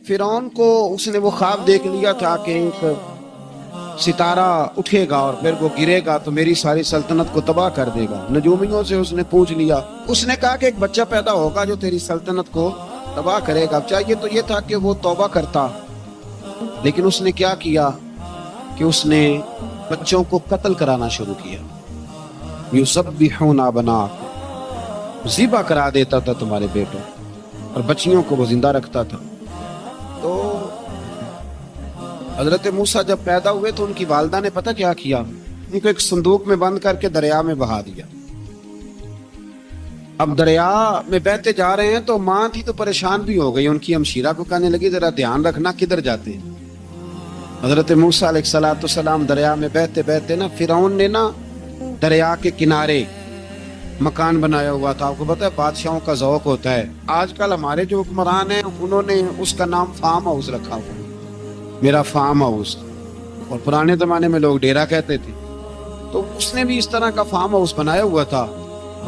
فرعون کو اس نے وہ خواب دیکھ لیا تھا کہ ایک ستارہ اٹھے گا اور پھر وہ گرے گا تو میری ساری سلطنت کو تباہ کر دے گا۔ نجومیوں سے اس نے پوچھ لیا، اس نے کہا کہ ایک بچہ پیدا ہوگا جو تیری سلطنت کو تباہ کرے گا۔ چاہیے تو یہ تھا کہ وہ توبہ کرتا، لیکن اس نے کیا کیا کہ اس نے بچوں کو قتل کرانا شروع کیا۔ یذبحون ابناءکم، ذبح کرا دیتا تھا تمہارے بیٹوں، اور بچیوں کو وہ زندہ رکھتا تھا۔ تو حضرت موسیٰ جب پیدا ہوئے تو ان کی والدہ نے پتہ کیا کیا، ان کو ایک صندوق میں بند کر کے دریا میں بہا دیا۔ اب دریا میں بہتے جا رہے ہیں تو ماں تھی تو پریشان بھی ہو گئی، ان کی ہمشیرہ کو کہنے لگی ذرا دھیان رکھنا کدھر جاتے ہیں۔ حضرت موسیٰ علیہ السلام دریا میں بہتے بہتے نا فرعون نے نا دریا کے کنارے مکان بنایا ہوا تھا۔ آپ کو پتہ ہے بادشاہوں کا ذوق ہوتا ہے، آج کل ہمارے جو حکمران ہیں انہوں نے اس کا نام فارم ہاؤس رکھا ہوا، میرا فارم ہاؤس، اور پرانے زمانے میں لوگ ڈیرا کہتے تھے، تو اس نے بھی اس طرح کا فارم ہاؤس بنایا ہوا تھا۔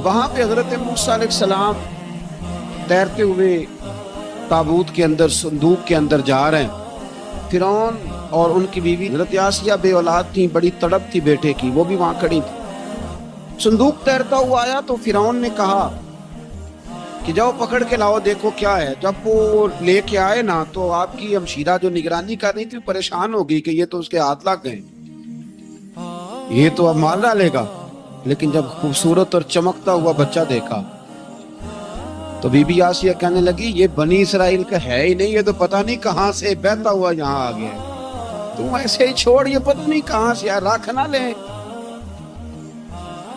وہاں پہ حضرت موسیٰ علیہ السلام تیرتے ہوئے تابوت کے اندر صندوق کے اندر جا رہے ہیں۔ فرعون اور ان کی بیوی حضرت آسیہ بے اولاد تھیں، بڑی تڑپ تھی بیٹے کی، وہ بھی وہاں کھڑی تھی۔ صندوق تیرتا ہوا آیا تو فرعون نے کہا کہ جاؤ پکڑ کے لاؤ دیکھو کیا ہے۔ جب وہ لے کے آئے نا تو آپ کی ہمشیرہ جو نگرانی کر رہی تھی پریشان ہو گئی کہ یہ تو اس کے ہاتھ لگ گئے، یہ تو اب مار ڈالے گا۔ لیکن جب خوبصورت اور چمکتا ہوا بچہ دیکھا تو بی بی آسیہ کہنے لگی یہ بنی اسرائیل کا ہے ہی نہیں، یہ تو پتہ نہیں کہاں سے بہتا ہوا یہاں آ گیا ہے، تم ایسے ہی چھوڑ، یہ پتہ نہیں کہاں سے رکھ نہ لیں،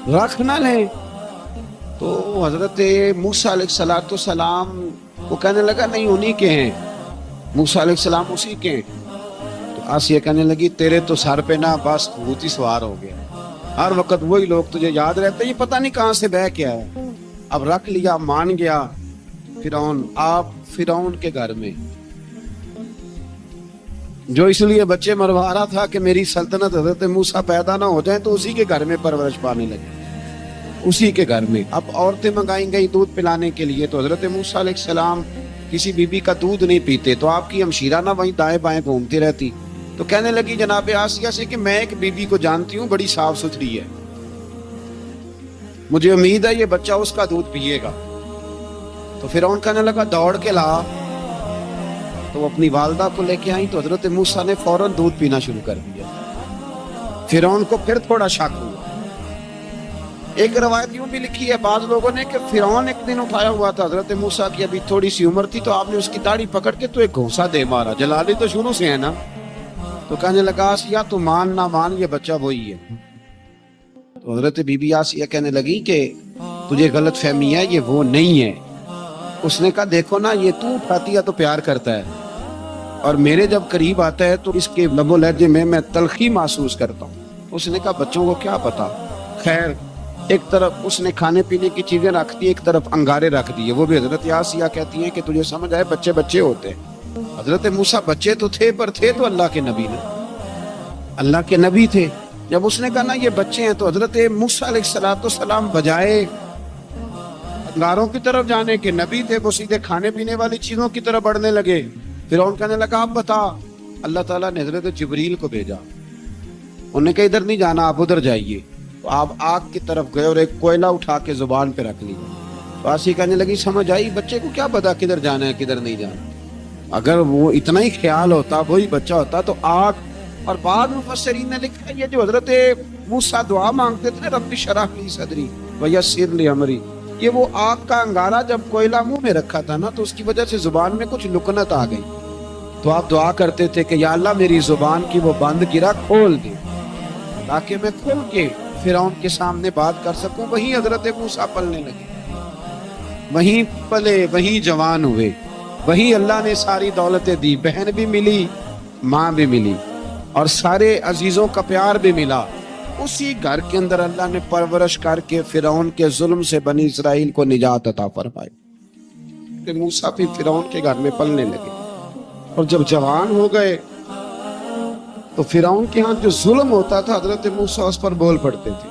رکھ نہ لیں۔ تو حضرت موسیٰ علیہ السلام کو کہنے لگا نہیں انہی کے ہیں، موسیٰ علیہ السلام اسی کے ہیں۔ تو آسیہ کہنے لگی تیرے تو سر پہ نا بس بھوت ہی سوار ہو گیا، ہر وقت وہی لوگ تجھے یاد رہتے، یہ پتہ نہیں کہاں سے بہ کے آیا۔ اب رکھ لیا، مان گیا فرعون۔ آپ فرعون کے گھر میں جو اس لیے بچے مروا رہا تھا کہ میری سلطنت حضرت موسیٰ پیدا نہ ہو جائیں، تو اسی کے گھر میں پرورش پانے لگے، اسی کے گھر میں۔ اب عورتیں منگائیں گئی دودھ پلانے کے لیے، تو حضرت موسیٰ علیہ السلام کسی بی بی کا دودھ نہیں پیتے، تو آپ کی ہمشیرہ نہ وہیں دائیں بائیں گھومتی رہتی۔ تو کہنے لگی جناب آسیہ سے کہ میں ایک بی بی کو جانتی ہوں، بڑی صاف ستھری ہے، مجھے امید ہے یہ بچہ اس کا دودھ پیے گا۔ تو فرعون کہنے لگا دوڑ کے لا، تو وہ اپنی والدہ کو لے کے آئیں تو حضرت موسیٰ نے فوراً دودھ پینا شروع کر دیا۔ فرعون کو پھر تھوڑا شک ہوا۔ ایک روایت یوں بھی لکھی ہے بعض لوگوں نے کہ فرعون ایک دن اٹھایا ہوا تھا حضرت موسیٰ کی ابھی تھوڑی سی عمر تھی، تو آپ نے اس کی داڑھی پکڑ کے تو ایک گھونسا دے مارا، جلالی تو شروع سے ہے نا۔ تو کہنے لگا آسیہ تو مان نہ مان یہ بچہ وہی ہے۔ تو حضرت بی بی آسیہ کہنے لگی کہ تجھے غلط فہمی ہے، یہ وہ نہیں ہے۔ اس نے کہا دیکھو نا یہ تو اٹھاتی ہے تو پیار کرتا ہے، اور میرے جب قریب آتا ہے تو اس کے لب و لہجے میں تلخی محسوس کرتا ہوں۔ اس نے کہا بچوں کو کیا پتا۔ خیر ایک طرف اس نے کھانے پینے کی چیزیں رکھ دی، ایک طرف انگارے رکھ دیے۔ وہ بھی حضرت آسیہ کہتی ہیں کہ تجھے سمجھ آئے بچے بچے ہوتے ہیں۔ حضرت موسیٰ بچے تو تھے پر تھے تو اللہ کے نبی نے، اللہ کے نبی تھے۔ جب اس نے کہا نا یہ بچے ہیں تو حضرت موسیٰ علیہ السلام بجائے انگاروں کی طرف جانے کے، نبی تھے، وہ سیدھے کھانے پینے والی چیزوں کی طرف بڑھنے لگے۔ فرعون کہنے لگا اب بتا۔ اللہ تعالیٰ نے حضرت جبریل کو بھیجا، انہوں نے کہا ادھر نہیں جانا آپ ادھر جائیے۔ تو آپ آگ کی طرف گئے اور ایک کوئلہ اٹھا کے زبان پہ رکھ لیا۔ تو آسیہ کہنے لگی سمجھ آئی، بچے کو کیا پتا کدھر جانا ہے کدھر نہیں جانا، اگر وہ اتنا ہی خیال ہوتا وہی بچہ ہوتا تو آگ۔ اور بعض مفسرین نے لکھا یہ جو حضرت موسیٰ دعا مانگتے تھے رب اشرح لی صدری ویسر لی امری، یہ وہ آگ کا انگارہ جب کوئلہ منہ میں رکھا تھا نا تو اس کی وجہ سے زبان میں کچھ لکنت آ گئی، تو آپ دعا کرتے تھے کہ یا اللہ میری زبان کی وہ بند گرا کھول دے تاکہ میں کھل کے فرعون کے سامنے بات کر سکوں۔ وہیں حضرت موسیٰ پلنے لگے، وہیں پلے، وہیں جوان ہوئے، وہیں اللہ نے ساری دولتیں دی، بہن بھی ملی، ماں بھی ملی، اور سارے عزیزوں کا پیار بھی ملا۔ اسی گھر کے اندر اللہ نے پرورش کر کے فرعون کے ظلم سے بنی اسرائیل کو نجات عطا فرمائی۔ کہ موسیٰ بھی فرعون کے گھر میں پلنے لگے، اور جب جوان ہو گئے تو فرعون کے ہاں جو ظلم ہوتا تھا حضرت موسیٰ اس پر بول پڑتے تھے،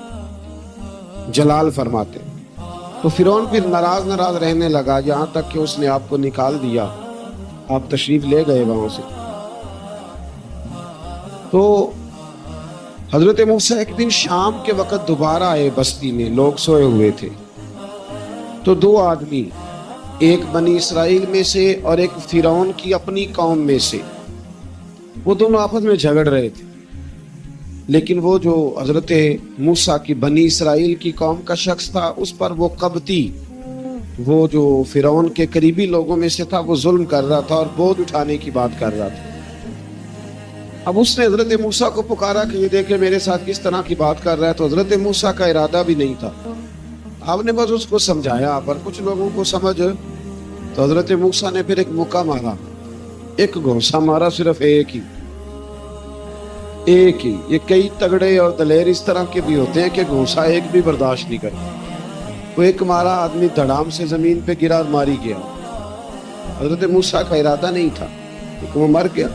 جلال فرماتے۔ تو فرعون پھر ناراض رہنے لگا، یہاں تک کہ اس نے آپ کو نکال دیا آپ تشریف لے گئے وہاں سے. تو حضرت موسیٰ ایک دن شام کے وقت دوبارہ آئے بستی میں، لوگ سوئے ہوئے تھے. تو دو آدمی، ایک بنی اسرائیل میں سے اور ایک فرعون کی اپنی قوم میں سے، وہ دونوں آپس میں جھگڑ رہے تھے. لیکن وہ جو حضرت موسیٰ کی بنی اسرائیل کی قوم کا شخص تھا، اس پر وہ قبطی، وہ جو فرعون کے قریبی لوگوں میں سے تھا، وہ ظلم کر رہا تھا اور بوجھ اٹھانے کی بات کر رہا تھا. اب اس نے حضرت موسیٰ کو پکارا کہ یہ دیکھے میرے ساتھ کس طرح کی بات کر رہا ہے. تو حضرت موسیٰ کا ارادہ بھی نہیں تھا، آپ نے بس اس کو سمجھایا. پر کچھ لوگوں کو سمجھ، تو حضرت موسیٰ نے پھر ایک مکہ مارا، ایک گھونسا مارا، صرف ایک ہی. یہ کئی تگڑے اور دلیر اس طرح کے بھی ہوتے ہیں کہ گھونسا ایک بھی برداشت نہیں کرتے. وہ ایک مارا، آدمی دھڑام سے زمین پہ گرا اور ماری گیا. حضرت موسیٰ کا ارادہ نہیں تھا لیکن وہ مر گیا.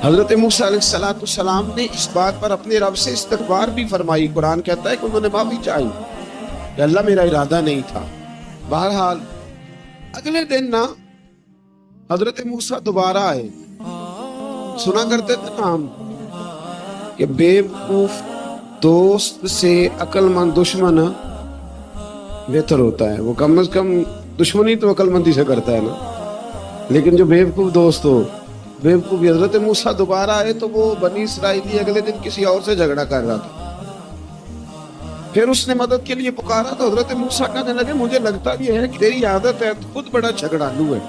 حضرت موسیٰ علیہ السلام نے اس بات پر اپنے رب سے استغفار بھی فرمائی. قرآن کہتا ہے کہ انہوں نے معافی چاہی کہ اللہ میرا ارادہ نہیں تھا. بہرحال اگلے دن نا حضرت موسیٰ دوبارہ آئے. سنا کرتے تھے نا ہم کہ بے وقوف دوست سے عقل مند دشمن بہتر ہوتا ہے. وہ کم از کم دشمنی تو عقل مندی سے کرتا ہے نا، لیکن جو بے وقوف دوست ہو، بے وقوف. حضرت موسیٰ دوبارہ آئے تو وہ بنی اسرائیلی اگلے دن کسی اور سے جھگڑا کر رہا تھا. پھر اس نے مدد کے لیے پکارا تو حضرت موسیٰ کہنے لگے مجھے لگتا بھی ہے کہ تیری عادت ہے، خود بڑا جھگڑالو ہے،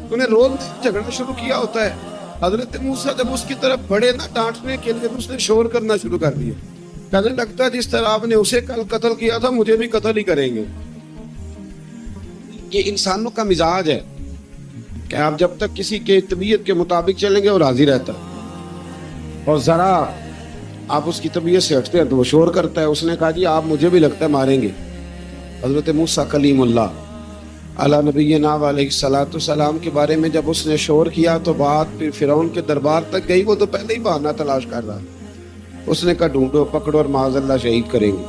تو نے روز جھگڑنا شروع کیا ہوتا ہے. حضرت موسیٰ جب اس کی طرف بڑھے نہ ڈانٹنے کے لیے، اس نے شور کرنا شروع کر دیا. کہنے لگتا ہے جس طرح آپ نے اسے کل قتل کیا تھا مجھے بھی قتل ہی کریں گے. یہ انسانوں کا مزاج ہے کہ آپ جب تک کسی کے طبیعت کے مطابق چلیں گے وہ راضی رہتا ہے، اور ذرا آپ اس کی طبیعت سے ہٹتے ہیں تو وہ شور کرتا ہے. اس نے کہا جی آپ مجھے بھی لگتا ہے ماریں گے. حضرت موسیٰ کلیم اللہ علی نبینا علیہ السلام کے بارے میں جب اس نے شور کیا تو بات پھر فرعون کے دربار تک گئی. وہ تو پہلے ہی بہانہ تلاش کر رہا. اس نے کہا ڈھونڈو، پکڑو اور معاذ اللہ شہید کریں گے.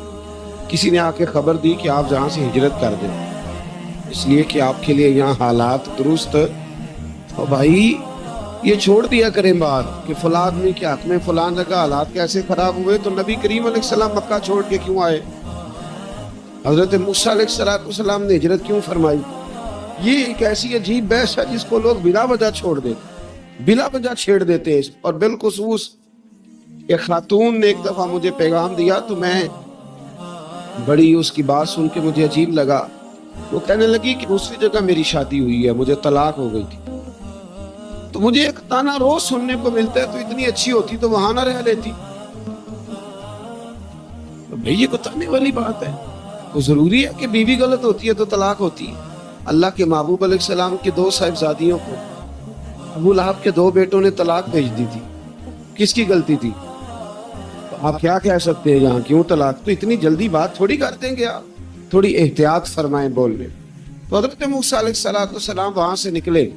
کسی نے آ کے خبر دی کہ آپ جہاں سے ہجرت کر دیں، اس لیے کہ آپ کے لیے یہاں حالات درست. اور بھائی یہ چھوڑ دیا کریں بات کہ فلاں آدمی کے حق میں فلاں جگہ حالات کیسے خراب ہوئے. تو نبی کریم علیہ السلام مکہ چھوڑ کے کیوں آئے؟ حضرت موسیٰ علیہ السلام نے ہجرت کیوں فرمائی؟ یہ ایک ایسی عجیب بحث ہے جس کو لوگ بلا وجہ چھوڑ دیتے، بلا وجہ چھیڑ دیتے ہیں. اور بالخصوص ایک خاتون نے ایک دفعہ مجھے پیغام دیا تو میں بڑی اس کی بات سن کے مجھے عجیب لگا. وہ کہنے لگی کہ دوسری جگہ میری شادی ہوئی ہے، مجھے طلاق ہو گئی تھی. تو مجھے ایک تانا روز سننے کو ملتا ہے تو اتنی اچھی ہوتی تو وہاں نہ رہ لیتی. تو بھئی یہ کو تانے والی بات ہے. وہ ضروری ہے کہ بیوی غلط ہوتی ہے تو طلاق ہوتی ہے. اللہ کے محبوب علیہ السلام کی دو صاحبزادیوں کو ابو لہب کے دو بیٹوں نے طلاق بھیج دی تھی. کس کی غلطی تھی؟ آپ کیا کہہ سکتے ہیں یہاں کیوں طلاق؟ تو اتنی جلدی بات تھوڑی کر دیں گے آپ، تھوڑی احتیاط فرمائیں بولنے. تو حضرت موسیٰ علیہ السلام وہاں سے نکلے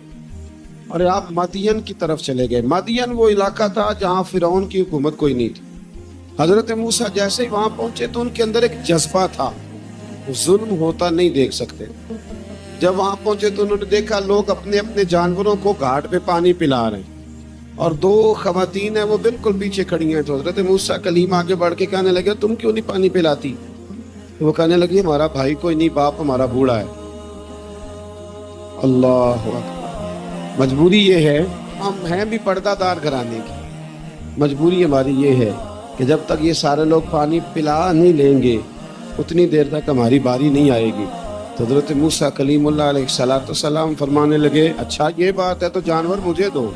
اور آپ مدین کی طرف چلے گئے. مدین وہ علاقہ تھا جہاں فرعون کی حکومت کوئی نہیں تھی. حضرت موسیٰ جیسے ہی وہاں پہنچے تو ان کے اندر ایک جذبہ تھا، ظلم ہوتا نہیں دیکھ سکتے. جب وہاں پہنچے تو انہوں نے دیکھا لوگ اپنے اپنے جانوروں کو گھاٹ پہ پانی پلا رہے ہیں اور دو خواتین ہیں وہ بالکل پیچھے کھڑی ہیں. تو حضرت موسیٰ کلیم آگے بڑھ کے کہنے لگے تم کیوں نہیں پانی پلاتی؟ تو وہ کہنے لگی ہمارا بھائی کوئی نہیں، باپ ہمارا بوڑھا ہے. اللہ اکبر. مجبوری یہ ہے، ہم ہیں بھی پردہ دار گھرانے کی، مجبوری ہماری یہ ہے کہ جب تک یہ سارے لوگ پانی پلا نہیں لیں گے اتنی دیر تک ہماری باری نہیں آئے گی. تو حضرت موسیٰ کلیم اللہ علیہ السلام فرمانے لگے اچھا یہ بات ہے تو جانور مجھے دو.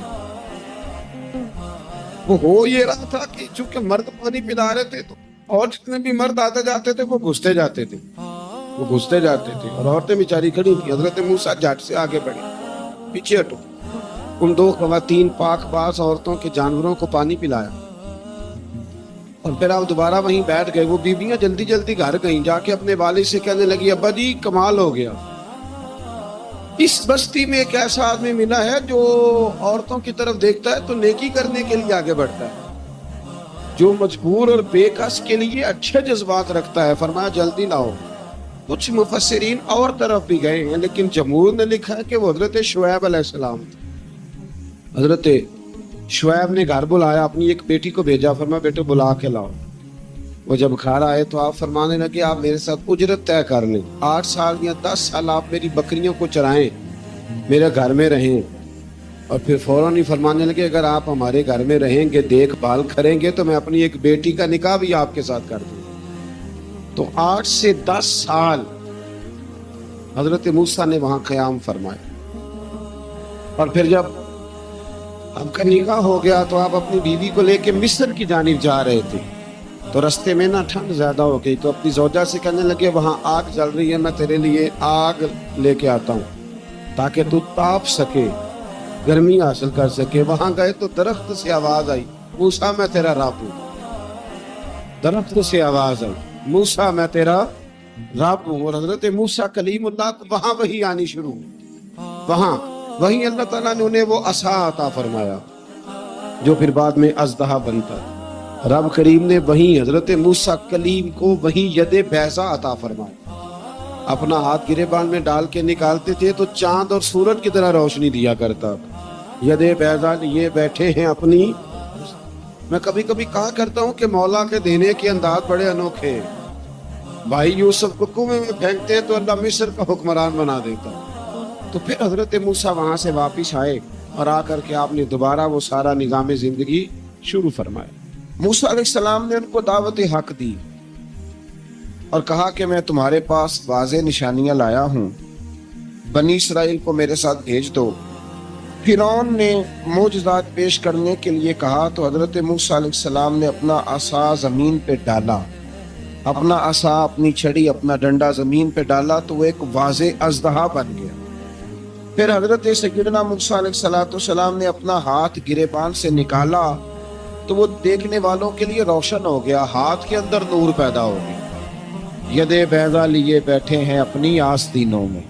وہ ہو یہ رہا تھا کہ چونکہ مرد پانی پلا رہے تھے تو اور جتنے بھی مرد آتے جاتے تھے وہ گھستے جاتے تھے اور عورتیں بیچاری کھڑی تھی. حضرت موسیٰ جھٹ سے آگے بڑھے، پیچھے ہٹو. ان دو خواتین پاک باز عورتوں کے جانوروں کو پانی پلایا اور پھر آپ دوبارہ وہیں بیٹھ گئے. وہ بیویاں جلدی جلدی گھر گئیں، جا کے اپنے والد سے کہنے لگی ابا جی کمال ہو گیا، اس بستی میں ایک ایسا آدمی ملا ہے جو عورتوں کی طرف دیکھتا ہے تو نیکی کرنے کے لیے آگے بڑھتا ہے، جو مجبور اور بے کس کے لیے اچھے جذبات رکھتا ہے. فرمایا جلدی لاؤ. کچھ مفسرین اور طرف بھی گئے ہیں، لیکن جمہور نے لکھا ہے کہ وہ حضرت شعیب علیہ السلام تھے۔ حضرت شعیب نے گھر بلایا، اپنی ایک بیٹی کو بھیجا، فرمایا بیٹے بلا کے لاؤ۔ وہ جب گھر آئے تو آپ فرمانے لگے آپ میرے ساتھ اجرت طے کر لیں، 8 سال یا 10 سال آپ میری بکریوں کو چرائیں، میرے گھر میں رہیں۔ اور پھر فوراً ہی فرمانے لگے اگر آپ ہمارے گھر میں رہیں گے، دیکھ بھال کریں گے، تو میں اپنی ایک بیٹی کا نکاح بھی آپ کے ساتھ کر دوں۔ تو 8 سے 10 سال حضرت موسیٰ نے وہاں قیام فرمایا۔ اور پھر جب آپ کا نکاح ہو گیا تو آپ اپنی بیوی کو لے کے مصر کی جانب جا رہے تھے، تو رستے میں نا ٹھنڈ زیادہ ہو گئی، تو اپنی زوجہ سے کہنے لگے وہاں آگ جل رہی ہے، میں تیرے لیے آگ لے کے آتا ہوں تاکہ تو تاپ سکے، گرمی حاصل کر سکے۔ وہاں گئے تو درخت سے آواز آئی، موسیٰ میں تیرا رب ہوں۔ درخت سے آواز آئی، موسیٰ میں تیرا رب ہوں۔ اور حضرت موسیٰ کلیم اللہ کو وہاں وہی آنی شروع ہوئی، وہاں وہی اللہ تعالیٰ نے انہیں وہ عصا عطا فرمایا جو پھر بعد میں اژدہا بنتا ہے۔ رب کریم نے وہیں حضرت موسیٰ کلیم کو وہیں ید بیضا عطا فرمایا۔ اپنا ہاتھ گریبان میں ڈال کے نکالتے تھے تو چاند اور سورج کی طرح روشنی دیا کرتا۔ ید بیضا لیے بیٹھے ہیں اپنی۔ میں کبھی کبھی کہا کرتا ہوں کہ مولا کے دینے کے انداز بڑے انوکھے۔ بھائی یوسف کو کنویں میں پھینکتے تو اللہ مصر کا حکمران بنا دیتا۔ تو پھر حضرت موسیٰ وہاں سے واپس آئے اور آ کر کے آپ نے دوبارہ وہ سارا نظام زندگی شروع فرمایا۔ موسیٰ علیہ السلام نے ان کو دعوت حق دی اور کہا کہ میں تمہارے پاس واضح نشانیاں لایا ہوں، بنی اسرائیل کو میرے ساتھ بھیج دو۔ فرعون نے معجزات پیش کرنے کے لیے کہا تو حضرت موسیٰ علیہ السلام نے اپنا عصا زمین پہ ڈالا، اپنا عصا، اپنی چھڑی، اپنا ڈنڈا زمین پہ ڈالا تو وہ ایک واضح اژدہا بن گیا۔ پھر حضرت سیدنا موسیٰ علیہ السلام نے اپنا ہاتھ گریبان سے نکالا تو وہ دیکھنے والوں کے لیے روشن ہو گیا، ہاتھ کے اندر نور پیدا ہو گیا۔ ید بیضا لیے بیٹھے ہیں اپنی آستینوں میں۔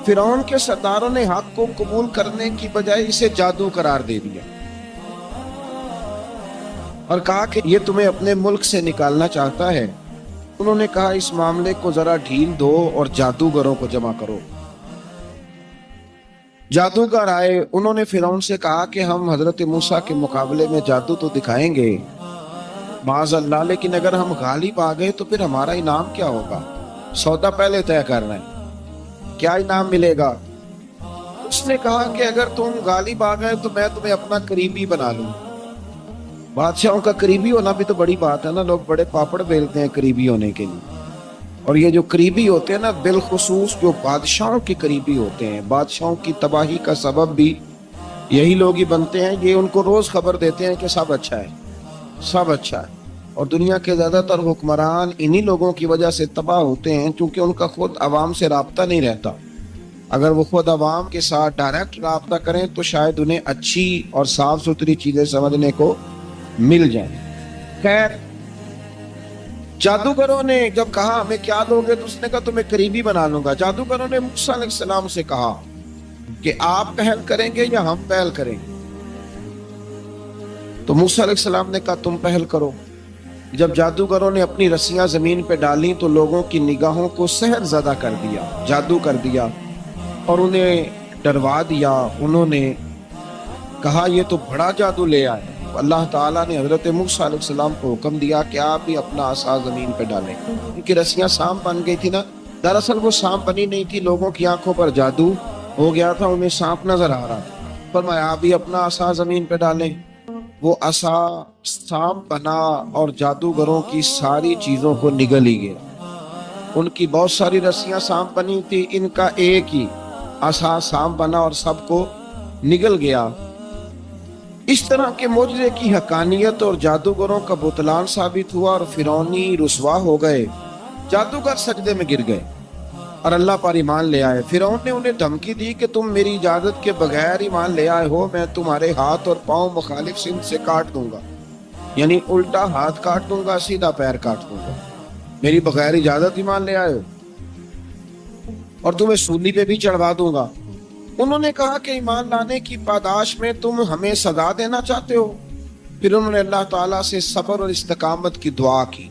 فرعون کے سرداروں نے حق کو قبول کرنے کی بجائے اسے جادو قرار دے دیا اور کہا کہ یہ تمہیں اپنے ملک سے نکالنا چاہتا ہے۔ انہوں نے کہا اس معاملے کو ذرا ڈھیل دو اور جادوگروں کو جمع کرو۔ جادوگر آئے، انہوں نے فرعون سے کہا کہ ہم حضرت موسیٰ کے مقابلے میں جادو تو دکھائیں گے معاذ اللہ، لیکن اگر ہم غالب آ گئے تو پھر ہمارا انعام کیا ہوگا؟ سودا پہلے طے کرنا ہے، کیا انعام ملے گا؟ اس نے کہا کہ اگر تم غالب آ گئے تو میں تمہیں اپنا قریبی بنا لوں۔ بادشاہوں کا قریبی ہونا بھی تو بڑی بات ہے نا، لوگ بڑے پاپڑ بیلتے ہیں قریبی ہونے کے لیے۔ اور یہ جو قریبی ہوتے ہیں نا، بالخصوص جو بادشاہوں کے قریبی ہوتے ہیں، بادشاہوں کی تباہی کا سبب بھی یہی لوگ ہی بنتے ہیں۔ یہ ان کو روز خبر دیتے ہیں کہ سب اچھا ہے، سب اچھا ہے۔ اور دنیا کے زیادہ تر حکمران انہی لوگوں کی وجہ سے تباہ ہوتے ہیں، کیونکہ ان کا خود عوام سے رابطہ نہیں رہتا۔ اگر وہ خود عوام کے ساتھ ڈائریکٹ رابطہ کریں تو شاید انہیں اچھی اور صاف ستھری چیزیں سمجھنے کو مل جائیں۔ خیر، جادوگروں نے جب کہا ہمیں کیا دو گے تو اس نے کہا تمہیں قریبی بنا لوں گا۔ جادوگروں نے موسیٰ علیہ السلام سے کہا کہ آپ پہل کریں گے یا ہم پہل کریں گے؟ تو موسیٰ علیہ السلام نے کہا تم پہل کرو۔ جب جادوگروں نے اپنی رسیاں زمین پہ ڈالیں تو لوگوں کی نگاہوں کو سحر زدہ کر دیا، جادو کر دیا اور انہیں ڈروا دیا۔ انہوں نے کہا یہ تو بڑا جادو لے آئے۔ اللہ تعالیٰ نے حضرت موسیٰ علیہ السلام کو حکم دیا کہ آپ بھی اپنا عصا زمین پہ ڈالیں۔ ان کی رسیاں سانپ بن گئی تھی نا، دراصل وہ سانپ بنی نہیں تھی، لوگوں کی آنکھوں پر جادو ہو گیا تھا، انہیں سانپ نظر آ رہا تھا۔ فرمایا آپ بھی اپنا عصا زمین پہ ڈالیں۔ وہ عصا سانپ بنا اور جادوگروں کی ساری چیزوں کو نگل ہی گیا۔ ان کی بہت ساری رسیاں سانپ بنی تھی، ان کا ایک ہی عصا سانپ بنا اور سب کو نگل گیا۔ اس طرح کے معجزے کی حقانیت اور جادوگروں کا بطلان ثابت ہوا اور فرعونی رسوا ہو گئے۔ جادوگر سجدے میں گر گئے اور اللہ پر ایمان لے آئے۔ فرعون نے انہیں دھمکی دی کہ تم میری اجازت کے بغیر ایمان لے آئے ہو، میں تمہارے ہاتھ اور پاؤں مخالف سمت سے کاٹ دوں گا، یعنی الٹا ہاتھ کاٹ دوں گا، سیدھا پیر کاٹ دوں گا، میری بغیر اجازت ایمان لے آئے ہو، اور تمہیں سولی پہ بھی چڑھوا دوں گا۔ انہوں نے کہا کہ ایمان لانے کی پاداش میں تم ہمیں سزا دینا چاہتے ہو؟ پھر انہوں نے اللہ تعالیٰ سے صبر اور استقامت کی دعا کی۔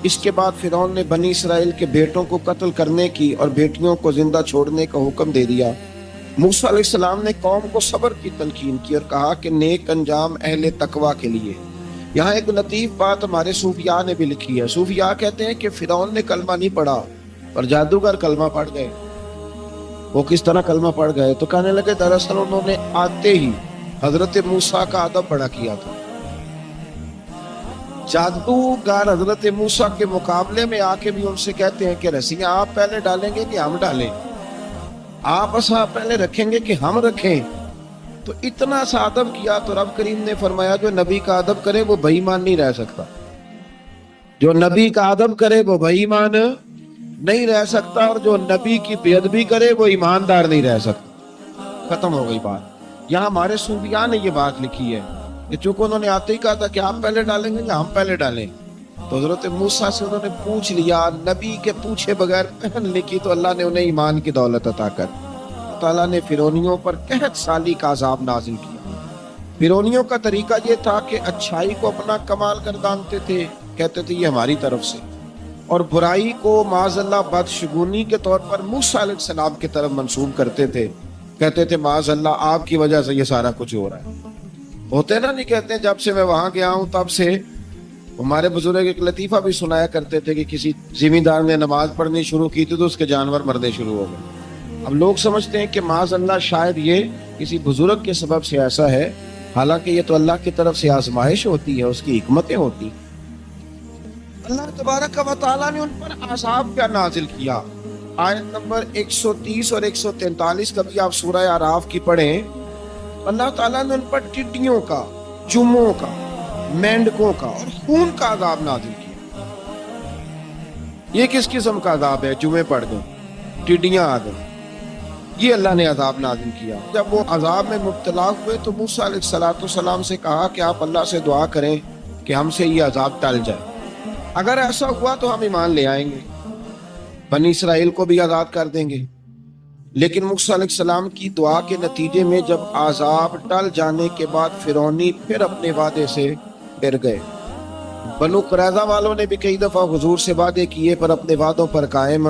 اس کے بعد فرعون نے بنی اسرائیل کے بیٹوں کو قتل کرنے کی اور بیٹیوں کو زندہ چھوڑنے کا حکم دے دیا۔ موسیٰ علیہ السلام نے قوم کو صبر کی تلقین کی اور کہا کہ نیک انجام اہل تقوی کے لیے۔ یہاں ایک لطیف بات ہمارے صوفیاء نے بھی لکھی ہے۔ صوفیاء کہتے ہیں کہ فرعون نے کلمہ نہیں پڑھا پر جادوگر کلمہ پڑھ گئے۔ وہ کس طرح کلمہ پڑھ گئے؟ تو کہنے لگے دراصل انہوں نے آتے ہی حضرت موسیٰ کا ادب بڑا کیا تھا۔ جادوگر حضرت موسیٰ کے مقابلے میں آ کے بھی ان سے کہتے ہیں کہ رسیاں آپ پہلے ڈالیں گے کہ ہم ڈالیں، آپ اصحا پہلے رکھیں گے کہ ہم رکھیں؟ تو اتنا سا ادب کیا تو رب کریم نے فرمایا جو نبی کا ادب کرے وہ بے ایمان نہیں رہ سکتا، جو نبی کا ادب کرے وہ بے ایمان نہیں رہ سکتا، اور جو نبی کی بے ادبی کرے وہ ایماندار نہیں رہ سکتا۔ ختم ہو گئی بات۔ یہاں ہمارے صوفیاء نے یہ بات لکھی ہے کہ چونکہ انہوں نے آتے ہی کہا تھا کہ آپ پہلے ڈالیں گے یا ہم پہلے ڈالیں، تو حضرت موسیٰ سے انہوں نے پوچھ لیا، نبی کے پوچھے بغیر پہن لکھی تو اللہ نے انہیں ایمان کی دولت عطا کر۔ تعالیٰ نے فرعونیوں پر 61 سالی کا عذاب نازل کیا۔ فرعونیوں کا طریقہ یہ تھا کہ اچھائی کو اپنا کمال گردانتے تھے، کہتے تھے یہ ہماری طرف سے، اور برائی کو معاذ اللہ بدشگونی کے طور پر موسیٰ علیہ السلام کی طرف منسوب کرتے تھے، کہتے تھے معاذ اللہ آپ کی وجہ سے یہ سارا کچھ ہو رہا ہے۔ ہوتے نا، نہیں کہتے جب سے میں وہاں گیا ہوں تب سے۔ ہمارے بزرگ ایک لطیفہ بھی سنایا کرتے تھے کہ کسی زمیندار نے نماز پڑھنی شروع کی تھی تو اس کے جانور مرنے شروع ہو گئے۔ اب لوگ سمجھتے ہیں کہ معاذ اللہ شاید یہ کسی بزرگ کے سبب سے ایسا ہے، حالانکہ یہ تو اللہ کی طرف سے آزمائش ہوتی ہے، اس کی حکمتیں ہوتی۔ اللہ تبارک و تعالیٰ نے ان پر عذاب کیا نازل کیا؟ آیت نمبر 130 اور 143 کبھی آپ سورہ اعراف کی پڑھیں، اللہ تعالیٰ نے ان پر ٹڈیوں کا، چوموں کا، مینڈکوں کا اور خون کا عذاب نازل کیا۔ یہ کس قسم کا عذاب ہے؟ چومے پڑ گئے، ٹڈیاں آ گئیں، یہ اللہ نے عذاب نازل کیا۔ جب وہ عذاب میں مبتلا ہوئے تو موسیٰ علیہ السلام سے کہا کہ آپ اللہ سے دعا کریں کہ ہم سے یہ عذاب ٹل جائے، اگر ایسا ہوا تو ہم ایمان لے آئیں گے، بنی اسرائیل کو بھی آزاد کر دیں گے۔ لیکن موسیٰ علیہ السلام کی دعا کے نتیجے میں جب عذاب ٹل جانے کے بعد فرعونی پھر اپنے وعدے سے پھر گئے۔ بنو قریظہ والوں نے بھی کئی دفعہ حضور سے وعدے کیے پر اپنے وعدوں پر قائم۔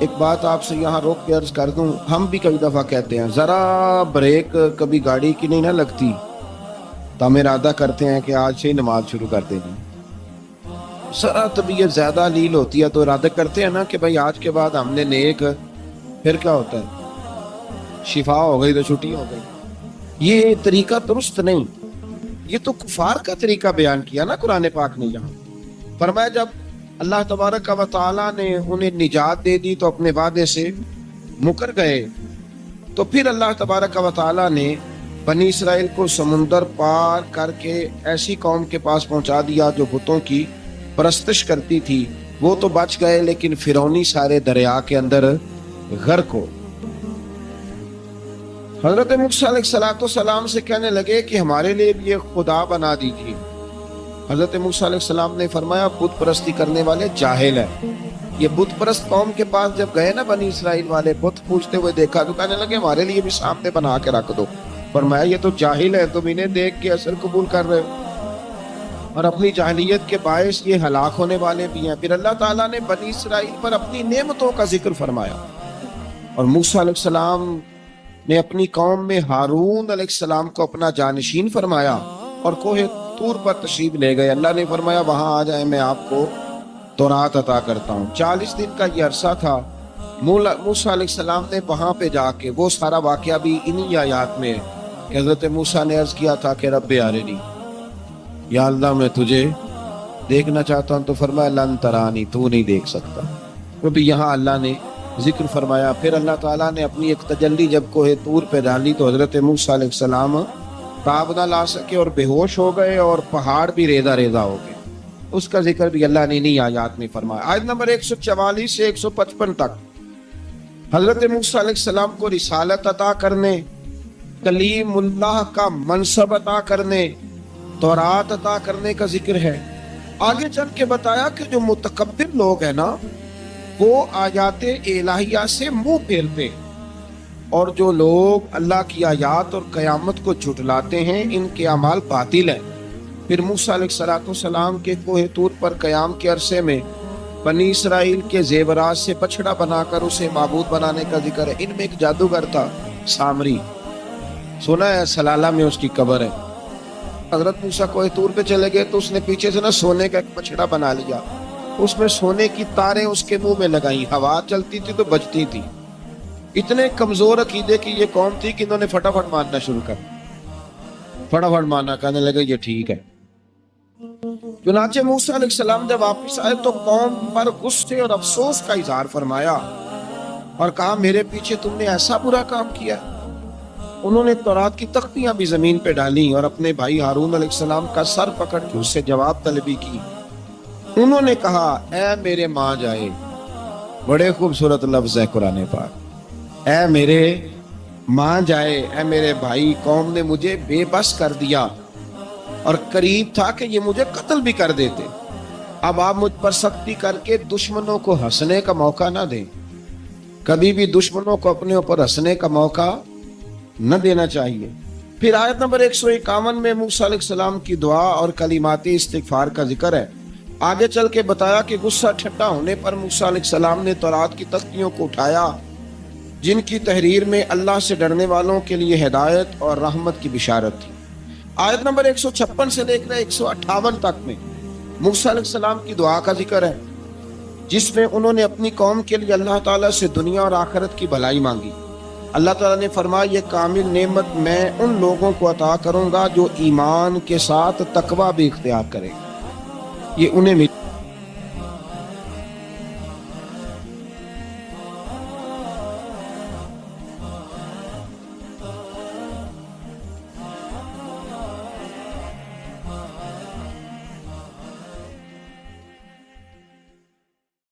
ایک بات آپ سے یہاں روک کے عرض کر دوں، ہم بھی کئی دفعہ کہتے ہیں ذرا بریک کبھی گاڑی کی نہیں نہ لگتی تو ہم ارادہ کرتے ہیں کہ آج سے ہی نماز شروع کر دیں گے۔ ذرا طبیعت زیادہ لیل ہوتی ہے تو ارادہ کرتے ہیں نا کہ بھائی آج کے بعد ہم نے نیک، پھر کیا ہوتا ہے؟ شفا ہو گئی تو چھٹی ہو گئی۔ یہ طریقہ درست نہیں، یہ تو کفار کا طریقہ بیان کیا نا قرآن پاک نے۔ یہاں فرمایا جب اللہ تبارک و تعالیٰ نے انہیں نجات دے دی تو اپنے وعدے سے مکر گئے، تو پھر اللہ تبارک و تعالیٰ نے بنی اسرائیل کو سمندر پار کر کے ایسی قوم کے پاس پہنچا دیا جو بتوں کی پرستش کرتی تھی۔ وہ تو بچ گئے لیکن فرعونی سارے دریا کے اندر غرق ہو۔ حضرت موسیٰ علیہ السلام سے کہنے لگے کہ ہمارے لیے بھی ایک خدا بنا دیجیے۔ حضرت موسیٰ علیہ السلام نے فرمایا بت پرستی کرنے والے جاہل ہیں۔ یہ بت پرست قوم کے پاس جب گئے نا بنی اسرائیل والے، بت پوچھتے ہوئے دیکھا تو کہنے لگے ہمارے لیے بھی سامنے بنا کے رکھ دو۔ فرمایا یہ تو جاہل ہے، تم انہیں دیکھ کے اثر قبول کر رہے ہو اور اپنی جاہلیت کے باعث یہ ہلاک ہونے والے بھی ہیں۔ پھر اللہ تعالیٰ نے بنی اسرائیل پر اپنی نعمتوں کا ذکر فرمایا، اور موسیٰ علیہ السلام نے اپنی قوم میں ہارون علیہ السلام کو اپنا جانشین فرمایا اور کوہ طور پر تشریف لے گئے۔ اللہ نے فرمایا وہاں آ جائیں، میں آپ کو تورات عطا کرتا ہوں۔ 40 دن کا یہ عرصہ تھا۔ موسیٰ علیہ السلام نے وہاں پہ جا کے، وہ سارا واقعہ بھی انہی آیات میں ہے کہ حضرت موسیٰ نے عرض کیا تھا کہ رب ارنی، یا اللہ میں تجھے دیکھنا چاہتا ہوں، تو فرمایا لن ترانی، تو نہیں دیکھ سکتا۔ وہ بھی یہاں اللہ نے ذکر فرمایا۔ پھر اللہ تعالیٰ نے اپنی ایک تجلی جب کوہ طور پہ ڈالی تو حضرت موسیٰ علیہ السلام تاب نہ لا سکے اور بے ہوش ہو گئے، اور پہاڑ بھی ریزہ ریزہ ہو گئے۔ اس کا ذکر بھی اللہ نے انہی آیات میں فرمایا۔ آیت نمبر 144 سے 155 تک حضرت موسیٰ علیہ السلام کو رسالت عطا کرنے، کلیم اللہ کا منصب عطا کرنے، تورات عطا کرنے کا ذکر ہے۔ آگے چل کے بتایا کہ جو متکبر لوگ ہیں نا، وہ آیات الہیہ سے منہ پھیرتے، اور جو لوگ اللہ کی آیات اور قیامت کو جھٹلاتے ہیں ان کے اعمال باطل ہیں۔ پھر موسیٰ علیہ السلام کے کوہ طور پر قیام کے عرصے میں بنی اسرائیل کے زیورات سے بچڑا بنا کر اسے معبود بنانے کا ذکر ہے۔ ان میں ایک جادوگر تھا سامری، سنا ہے سلالہ میں اس کی قبر ہے۔ حضرت موسیٰ کوہ طور پہ چلے گئے تو اس نے پیچھے سے سونے کا ایک بچڑا بنا لیا، اس میں سونے کی تاریں اس کے منہ میں لگائیں، ہوا چلتی تھی تو بجتی تھی۔ اتنے کمزور عقیدے کی یہ قوم تھی کہ انہوں نے فٹافٹ ماننا شروع کر، فٹافٹ ماننا، کہنے لگے یہ ٹھیک ہے۔ چنانچہ موسیٰ علیہ السلام جب واپس آئے تو قوم پر غصے اور افسوس کا اظہار فرمایا اور کہا میرے پیچھے تم نے ایسا برا کام کیا۔ انہوں نے تورات کی تختیاں بھی زمین پہ ڈالیں اور اپنے بھائی ہارون علیہ السلام کا سر پکڑ کے اس سے جواب طلبی کی۔ انہوں نے کہا اے میرے ماں جائے، بڑے خوبصورت لفظ ہے قرآن پاک، اے میرے ماں جائے، اے میرے بھائی، قوم نے مجھے بے بس کر دیا اور قریب تھا کہ یہ مجھے قتل بھی کر دیتے۔ اب آپ مجھ پر سختی کر کے دشمنوں کو ہنسنے کا موقع نہ دیں، کبھی بھی دشمنوں کو اپنے اوپر ہنسنے کا موقع نہ دینا چاہیے۔ پھر آیت نمبر 151 میں موسیٰ علیہ السلام کی دعا اور کلمات استغفار کا ذکر ہے۔ آگے چل کے بتایا کہ غصہ ٹھنڈا ہونے پر موسیٰ علیہ السلام نے تورات کی تختیوں کو اٹھایا، جن کی تحریر میں اللہ سے ڈرنے والوں کے لیے ہدایت اور رحمت کی بشارت تھی۔ آیت نمبر 156 سے لے کر 158 تک میں موسیٰ علیہ السلام کی دعا کا ذکر ہے، جس میں انہوں نے اپنی قوم کے لیے اللہ تعالیٰ سے دنیا اور آخرت کی بھلائی مانگی۔ اللہ تعالیٰ نے فرمایا یہ کامل نعمت میں ان لوگوں کو عطا کروں گا جو ایمان کے ساتھ تقوی بھی اختیار کرے، یہ انہیں ملی۔